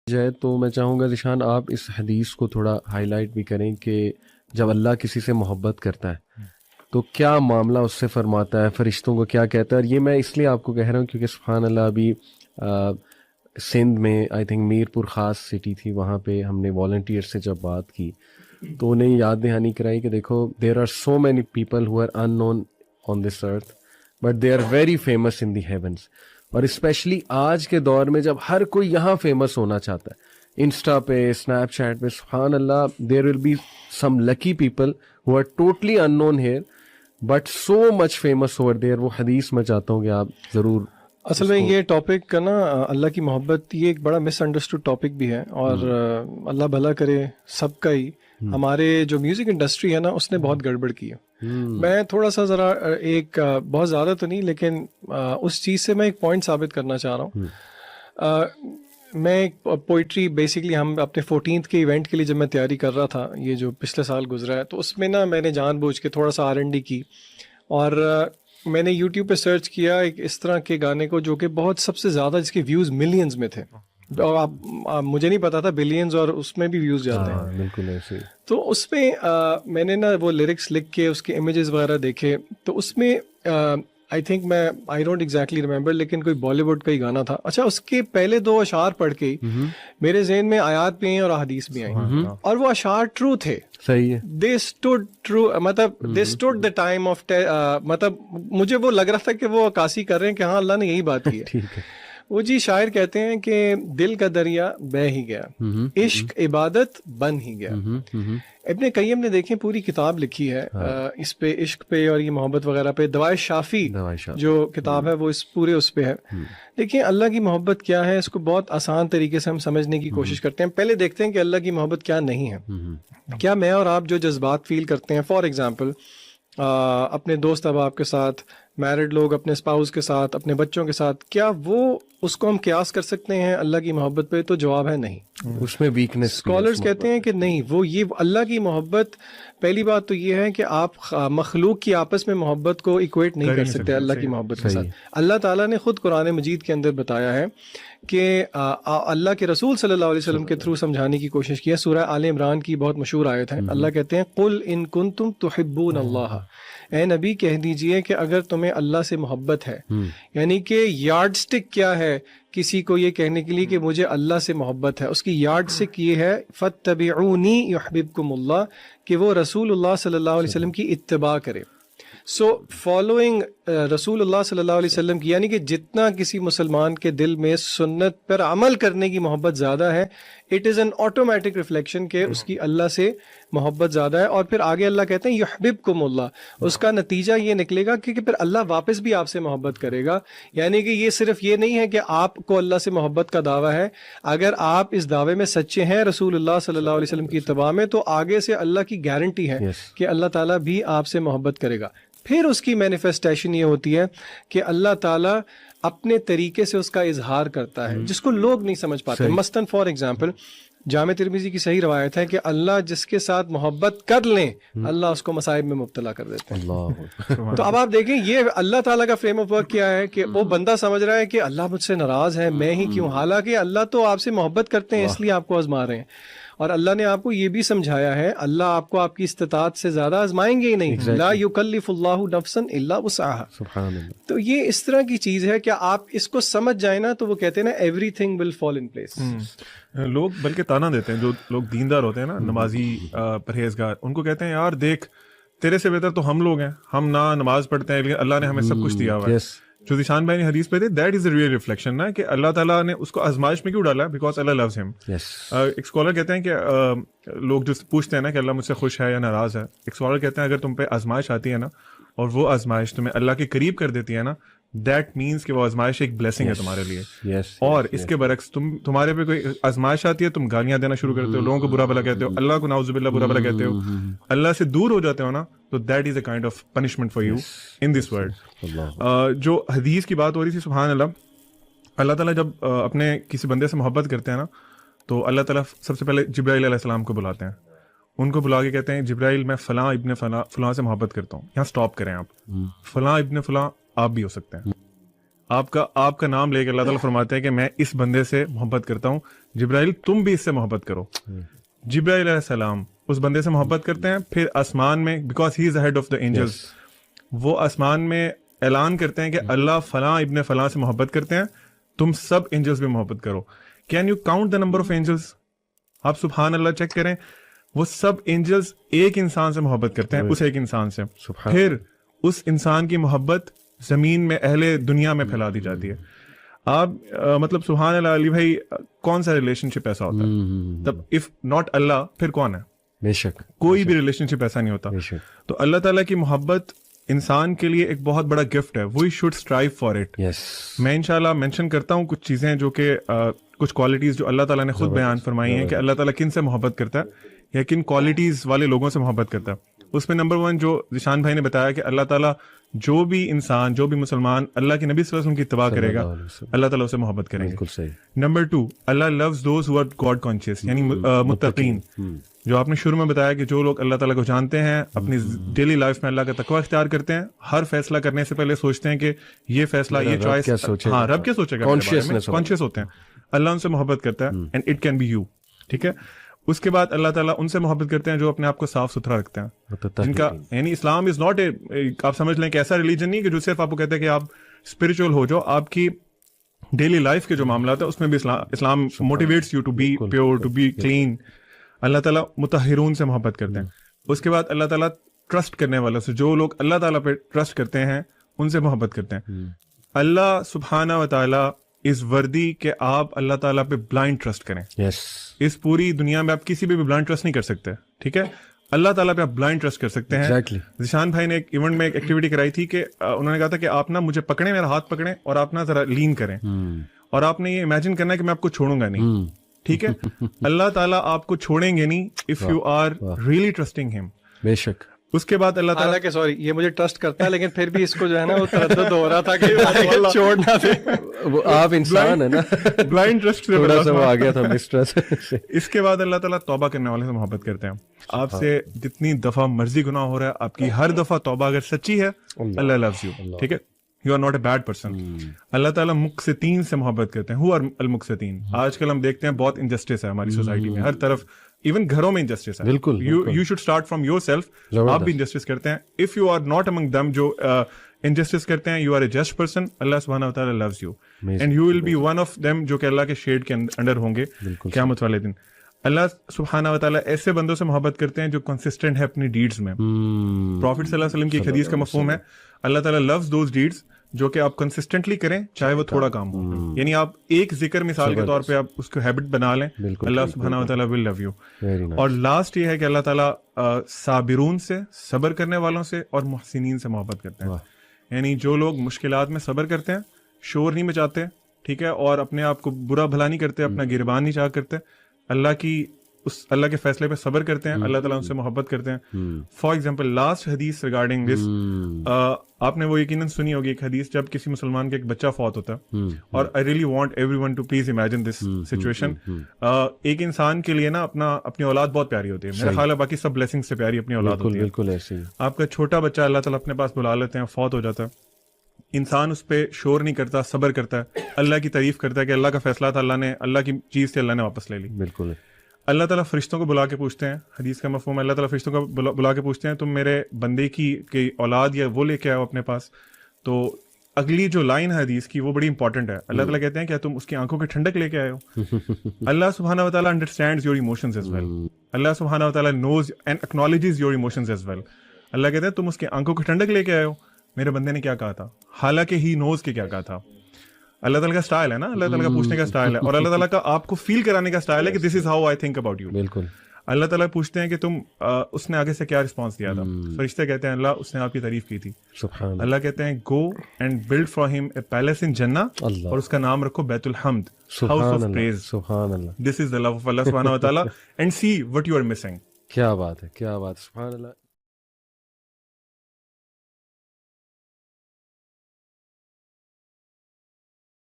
جائے تو میں چاہوں گا ذیشان آپ اس حدیث کو تھوڑا ہائی لائٹ بھی کریں کہ جب اللہ کسی سے محبت کرتا ہے تو کیا معاملہ اس سے فرماتا ہے، فرشتوں کو کیا کہتا ہے. اور یہ میں اس لیے آپ کو کہہ رہا ہوں کیونکہ سبحان اللہ ابھی سندھ میں آئی تھنک میر پور خاص سٹی تھی، وہاں پہ ہم نے والنٹیئر سے جب بات کی تو انہیں یاد دہانی کرائی کہ دیکھو there are so many people who are unknown on this earth but they are very famous in the heavens. اور اسپیشلی آج کے دور میں جب ہر کوئی یہاں فیمس ہونا چاہتا ہے، انسٹا پہ، اسنیپ چیٹ پہ، سبحان اللہ there will be some lucky people who are totally unknown here but so much famous over there. وہ حدیث میں چاہتا ہوں کہ آپ ضرور. اصل میں یہ ٹاپک کا نا اللہ کی محبت یہ ایک بڑا مس انڈرسٹوڈ ٹاپک بھی ہے، اور اللہ بھلا کرے سب کا ہی. ہمارے جو میوزک انڈسٹری ہے نا اس نے بہت گڑبڑ کی ہے. میں تھوڑا سا ذرا ایک بہت زیادہ تو نہیں لیکن اس چیز سے میں ایک پوائنٹ ثابت کرنا چاہ رہا ہوں. میں ایک پوئٹری بیسکلی ہم اپنے 14th کے ایونٹ کے لیے جب میں تیاری کر رہا تھا یہ جو پچھلے سال گزرا ہے تو اس میں نا میں نے جان بوجھ کے تھوڑا سا R&D کی، اور میں نے یوٹیوب پہ سرچ کیا ایک اس طرح کے گانے کو جو کہ بہت سب سے زیادہ جس کے ویوز ملینز میں تھے، اور آپ مجھے نہیں پتا تھا بلینز اور اس میں بھی ویوز جاتے ہیں. بالکل ایسے. تو اس میں میں نے نا وہ لیرکس لکھ کے اس کے امیجز وغیرہ دیکھے تو اس میں آئی تھنک میں آئی ڈونٹ ایگزیکٹلی ریمبر لیکن کوئی بالی ووڈ کا ہی گانا تھا. اچھا اس کے پہلے 2 اشعار پڑھ کے میرے ذہن میں آیات بھی ہیں اور احادیث بھی آئیں، اور وہ اشعار ٹرو تھے. صحیح ہے. دے اسٹوڈ ٹرو، مطلب دے اسٹوڈ دا ٹائم آف، مطلب مجھے وہ لگ رہا تھا کہ وہ عکاسی کر رہے ہیں کہ ہاں اللہ نے یہی بات کی ہے. ٹھیک ہے. وہ جی شاعر کہتے ہیں کہ دل کا دریا بہہ ہی گیا، عشق عبادت بن ہی گیا. ابن قیم نے دیکھیں پوری کتاب لکھی ہے اس پہ، عشق پہ اور یہ محبت وغیرہ پہ. دوائے شافی جو کتاب ہے وہ اس پورے اس پہ ہے. دیکھیں اللہ کی محبت کیا ہے، اس کو بہت آسان طریقے سے ہم سمجھنے کی کوشش کرتے ہیں. پہلے دیکھتے ہیں کہ اللہ کی محبت کیا نہیں ہے. کیا میں اور آپ جو جذبات فیل کرتے ہیں، فار ایگزامپل اپنے دوست احباب کے ساتھ، میرڈ لوگ اپنے اسپاؤس کے ساتھ، اپنے بچوں کے ساتھ، کیا وہ اس کو ہم قیاس کر سکتے ہیں اللہ کی محبت پہ؟ تو جواب ہے نہیں. اس میں ویکنس. اسکالرز کہتے ہیں کہ نہیں، وہ یہ اللہ کی محبت، پہلی بات تو یہ ہے کہ آپ مخلوق کی آپس میں محبت کو ایکویٹ نہیں کر سکتے اللہ کی محبت کے ساتھ. اللہ تعالیٰ نے خود قرآن مجید کے اندر بتایا ہے کہ اللہ کے رسول صلی اللہ علیہ وسلم کے تھرو سمجھانے کی کوشش کی ہے. سورہ آل عمران کی بہت مشہور آیت ہے. اللہ کہتے ہیں قل ان کنتم تحبون اللہ، اے نبی کہہ دیجئے کہ اگر تمہیں اللہ سے محبت ہے. یعنی کہ یارڈ سٹک کیا ہے کسی کو یہ کہنے کے لیے کہ مجھے اللہ سے محبت ہے؟ اس کی یارڈ سٹک یہ ہے فاتبعونی یحببکم اللہ، کہ وہ رسول اللہ صلی اللہ علیہ وسلم کی اتباع کرے. سو فالوئنگ رسول اللہ صلی اللہ علیہ وسلم کی، یعنی کہ جتنا کسی مسلمان کے دل میں سنت پر عمل کرنے کی محبت زیادہ ہے، it is an automatic reflection کہ اس کی اللہ سے محبت زیادہ ہے. اور پھر آگے اللہ کہتے ہیں یحببکم اللہ، اس کا نتیجہ یہ نکلے گا کہ پھر اللہ واپس بھی آپ سے محبت کرے گا. یعنی کہ یہ صرف یہ نہیں ہے کہ آپ کو اللہ سے محبت کا دعویٰ ہے، اگر آپ اس دعوے میں سچے ہیں رسول اللہ صلی اللہ علیہ وسلم کی اتباع میں، تو آگے سے اللہ کی گارنٹی ہے کہ اللہ تعالیٰ بھی آپ سے محبت کرے گا. پھر اس کی مینیفیسٹیشن یہ ہوتی ہے کہ اللہ تعالیٰ اپنے طریقے سے اس کا اظہار کرتا ہے جس کو لوگ نہیں سمجھ پاتے. مثلاً فار ایگزامپل جامع ترمذی کی صحیح روایت ہے کہ اللہ جس کے ساتھ محبت کر لیں اللہ اس کو مصائب میں مبتلا کر دیتے ہیں. تو اب آپ دیکھیں یہ اللہ تعالیٰ کا فریم آف ورک کیا ہے کہ وہ بندہ سمجھ رہا ہے کہ اللہ مجھ سے ناراض ہے، میں ہی کیوں، حالانکہ اللہ تو آپ سے محبت کرتے ہیں اس لیے آپ کو آزما رہے ہیں. اور اللہ نے آپ کو یہ بھی سمجھایا ہے اللہ آپ کو آپ کی استطاعت سے زیادہ آزمائیں گے ہی نہیں. لا یکلف اللہ نفسا الا وسعها. تو یہ اس طرح کی چیز ہے کہ آپ اس کو سمجھ جائیں نا تو وہ کہتے ہیں نا every thing will fall in place. لوگ بلکہ تانا دیتے ہیں، جو لوگ دیندار ہوتے ہیں نا، نمازی پرہیزگار، ان کو کہتے ہیں یار دیکھ تیرے سے بہتر تو ہم لوگ ہیں، ہم نہ نماز پڑھتے ہیں لیکن اللہ نے ہمیں سب کچھ دیا ہوا ہے. جو ذیشان بھائی نے حدیث پہ تھے، that is the real reflection نا، کہ اللہ تعالیٰ نے اس کو آزمائش میں کیوں ڈالا؟ بیکاز اللہ لوز ہم. ایک اسکالر کہتے ہیں کہ لوگ جو پوچھتے ہیں نا کہ اللہ مجھ سے خوش ہے یا ناراض ہے، ایک اسکالر کہتے ہیں اگر تم پہ آزمائش آتی ہے نا اور وہ آزمائش تمہیں اللہ کے قریب کر دیتی ہے نا، دیٹ مینس کہ وہ آزمائش ایک بلیسنگ ہے تمہارے لیے. اور اس کے برعکس تمہارے پہ کوئی آزمائش آتی ہے، تم گالیاں دینا شروع کرتے ہو، لوگوں کو برا بھلا کہتے ہو، اللہ کو نعوذ باللہ برا بھلا کہتے ہو، اللہ سے دور ہو جاتے ہو نا، تو that is a kind of punishment for you in this world. جو حدیث کی بات ہو رہی تھی، سبحان اللہ، اللہ تعالیٰ جب اپنے کسی بندے سے محبت کرتے ہیں نا تو اللہ تعالیٰ سب سے پہلے جبرائیل علیہ السلام کو بلاتے ہیں. ان کو بلا کے کہتے ہیں جبرائیل میں فلاں ابن فلاں سے محبت کرتا ہوں. یہاں سٹاپ کریں آپ، فلاں ابن فلاں آپ بھی ہو سکتے ہیں. آپ کا نام لے کے اللہ تعالیٰ فرماتے ہیں کہ میں اس بندے سے محبت کرتا ہوں، جبرائیل تم بھی اس سے محبت کرو. جبرائیل علیہ السلام اس بندے سے محبت کرتے ہیں، پھر آسمان میں because he is the head of the angels, وہ آسمان میں اعلان کرتے ہیں کہ اللہ فلاں ابن فلاں سے محبت کرتے ہیں، تم سب اینجلز بھی محبت کرو. Can you count the number of angels? آپ سبحان اللہ چیک کریں، وہ سب اینجلز ایک انسان سے محبت کرتے ہیں، اس ایک انسان سے. پھر اس انسان کی محبت زمین میں اہل دنیا میں پھیلا دی جاتی ہے. آپ مطلب سبحان اللہ علی بھائی، کون سا ریلیشن شپ ایسا ہوتا ہے؟ تب اف ناٹ اللہ پھر کون ہے؟ بے شک کوئی بھی ریلیشن شپ ایسا نہیں ہوتا. تو اللہ تعالیٰ کی محبت انسان کے لیے ایک بہت بڑا گفٹ ہے. We should strive for it. میں انشاءاللہ مینشن کرتا ہوں کچھ چیزیں جو کہ کچھ کوالٹیز جو اللہ تعالیٰ نے خود بیان فرمائی ہیں کہ اللہ تعالیٰ کن سے محبت کرتا ہے یا کن کوالٹیز والے لوگوں سے محبت کرتا ہے. اس میں نمبر 1 جو ذیشان بھائی نے بتایا کہ اللہ تعالیٰ جو بھی انسان، جو بھی مسلمان اللہ کے نبی صلی اللہ علیہ وسلم کی اتباع کرے گا، اللہ تعالیٰ اسے محبت کریں گے. Number 2 Allah loves those who are God conscious, یعنی متقین. جو آپ نے شروع میں بتایا کہ جو لوگ اللہ تعالیٰ کو جانتے ہیں، اپنی ڈیلی لائف میں اللہ کا تقویٰ اختیار کرتے ہیں، ہر فیصلہ کرنے سے پہلے سوچتے ہیں کہ یہ فیصلہ، یہ چوائس، ہاں رب کیا سوچے گا، کانشیس ہوتے ہیں. اللہ ان سے محبت کرتا ہے and it can be you. ٹھیک ہے. اس کے بعد اللہ تعالیٰ ان سے محبت کرتے ہیں جو اپنے آپ کو صاف ستھرا رکھتے ہیں، جن کا یعنی اسلام از ناٹ اے، آپ سمجھ لیں کہ ایسا ریلیجن نہیں کہ جو صرف آپ کو کہتے ہیں کہ آپ اسپرچل ہو جاؤ. آپ کی ڈیلی لائف کے جو معاملات ہیں اس میں بھی اسلام motivates you to be pure, to be clean. اللہ تعالیٰ مطہرون سے محبت کرتے ہیں. اس کے بعد اللہ تعالیٰ ٹرسٹ کرنے والوں سے، جو لوگ اللہ تعالیٰ پہ ٹرسٹ کرتے ہیں ان سے محبت کرتے ہیں. اللہ سبحانہ و تعالیٰ از وردی کہ آپ اللہ تعالیٰ پہ بلائنڈ ٹرسٹ کریں. اس پوری دنیا میں آپ کسی پہ بھی بلائنڈ ٹرسٹ نہیں کر سکتے. ٹھیک ہے. اللہ تعالیٰ پہ آپ بلائنڈ ٹرسٹ کر سکتے ہیں. ذیشان بھائی نے ایک ایونٹ میں ایک ایکٹیویٹی کرائی تھی کہ انہوں نے کہا تھا کہ آپ نا مجھے پکڑیں، میرا ہاتھ پکڑیں اور آپ نا ذرا لین کریں اور آپ نے یہ امیجن کرنا ہے کہ میں آپ کو چھوڑوں گا نہیں. ٹھیک ہے. اللہ تعالیٰ آپ کو چھوڑیں گے نہیں if you are really trusting ہم. بے شک. اس کے بعد اللہ تعالیٰ کہ سوری یہ مجھے ٹرسٹ کرتا ہے لیکن پھر بھی اس کو جو ہے نا وہ تردد ہو رہا تھا کہ چھوڑنا دے. وہ آپ انسان ہے نا، بلائنڈ ٹرسٹ سے تھوڑا سا وہ آ گیا تھا مسٹرس. اس کے بعد اللہ تعالیٰ توبہ کرنے والے سے محبت کرتے ہیں. آپ سے جتنی دفعہ مرضی گناہ ہو رہا ہے، آپ کی ہر دفعہ توبہ اگر سچی ہے، اللہ لوز یو. ٹھیک ہے. You are not a bad person. اللہ تعالیٰ مقسطین سے محبت کرتے ہیں. ہو آر المقسطین. آج کل ہم دیکھتے ہیں بہت انجسٹس ہے ہماری سوسائٹی میں، ہر طرف، ایون گھروں میں انجسٹس ہے. بالکل. You should start from yourself. آپ بھی انجسٹس کرتے ہیں. If you are not among them جو انجسٹس کرتے ہیں، you are a just person. اللہ سبحانہ و تعالیٰ loves you and you will be one of them جو کہ اللہ کے شیڈ کے انڈر ہوں گے قیامت والے دن. اللہ سبحانہ و تعالیٰ ایسے بندوں سے محبت کرتے ہیں جو کنسسٹنٹ ہے اپنی ڈیڈز میں. پروفٹ صلی اللہ علیہ وسلم کی ایک حدیث کا مفہوم ہے، اللہ تعالیٰ لوز دوز ڈیڈز جو کہ آپ کنسسٹنٹلی کریں چاہے وہ تھوڑا کام ہو. یعنی آپ ایک ذکر مثال کے طور پہ آپ اس کو ہیبٹ بنا لیں، اللہ سبحانہ و تعالیٰ ول لو یو. اور لاسٹ یہ ہے کہ اللہ تعالیٰ صابرون سے، صبر کرنے والوں سے، اور محسنین سے محبت کرتے ہیں. یعنی جو لوگ مشکلات میں صبر کرتے ہیں، شور نہیں مچاتے، ٹھیک ہے، اور اپنے آپ کو برا بھلا نہیں کرتے، اپنا گربان نہیں چاہ کرتے، اللہ کے فیصلے پہ صبر کرتے ہیں، اللہ تعالیٰ ان سے محبت کرتے ہیں. فار ایگزامپل لاسٹ حدیث ریگارڈنگ دس، آپ نے وہ یقیناً سنی ہوگی ایک حدیث جب کسی مسلمان کا ایک بچہ فوت ہوتا ہے، اور I really want everyone to please imagine this situation. ایک انسان کے لیے نا اپنی اولاد بہت پیاری ہوتی ہے. میرا خیال ہے باقی سب بلیسنگ سے پیاری اپنی اولاد ہوتی ہے. بالکل ایسے ہی. آپ کا چھوٹا بچہ اللہ تعالیٰ اپنے پاس بلا لیتے ہیں، فوت ہو جاتا ہے. انسان اس پہ شور نہیں کرتا، صبر کرتا ہے، اللہ کی تعریف کرتا ہے کہ اللہ کا فیصلہ تھا، اللہ کی چیز تھی، اللہ نے واپس لے لی. بالکل. اللہ تعالیٰ فرشتوں کو بلا کے پوچھتے ہیں، حدیث کا مفہوم ہے، اللہ تعالیٰ فرشتوں کو بلا کے پوچھتے ہیں تم میرے بندے کی اولاد یا وہ لے کے آؤ اپنے پاس. تو اگلی جو لائن ہے حدیث کی وہ بڑی امپورٹنٹ ہے. اللہ تعالیٰ کہتے ہیں کیا تم اس کی آنکھوں کی ٹھنڈک لے کے آئے ہو؟ اللہ سبحانہ و تعالیٰ understands your emotions as well. اللہ سبحانہ و تعالیٰ knows and acknowledges your emotions as well. اللہ کہتے ہیں تم اس کی آنکھوں کی ٹھنڈک لے کے آئے ہو. میرے بندے نے کیا کہا تھا، حالانکہ ہی نوز کے کیا کہا تھا. اللہ تعالیٰ کا اسٹائل ہے نا، اللہ تعالیٰ کا پوچھنے کا اسٹائل ہے، اور اللہ تعالیٰ کا آپ کو فیل کرانے کا اسٹائل ہے کہ this is how I think about you. بالکل. اللہ تعالیٰ پوچھتے ہیں کہ تم اس نے آگے سے کیا رسپانس دیا تھا. فرشتے کہتے ہیں اللہ اس نے آپ کی تعریف کی تھی. اللہ کہتے ہیں گو اینڈ بلڈ فار ہم اے پیلس ان جنہ، اور اس کا نام رکھو بیت الحمد، ہاؤس آف پریز. سبحان اللہ. دس از دی لو آف اللہ سبحانہ و تعالیٰ and see what you are missing. کیا بات ہے، کیا بات. سبحان اللہ.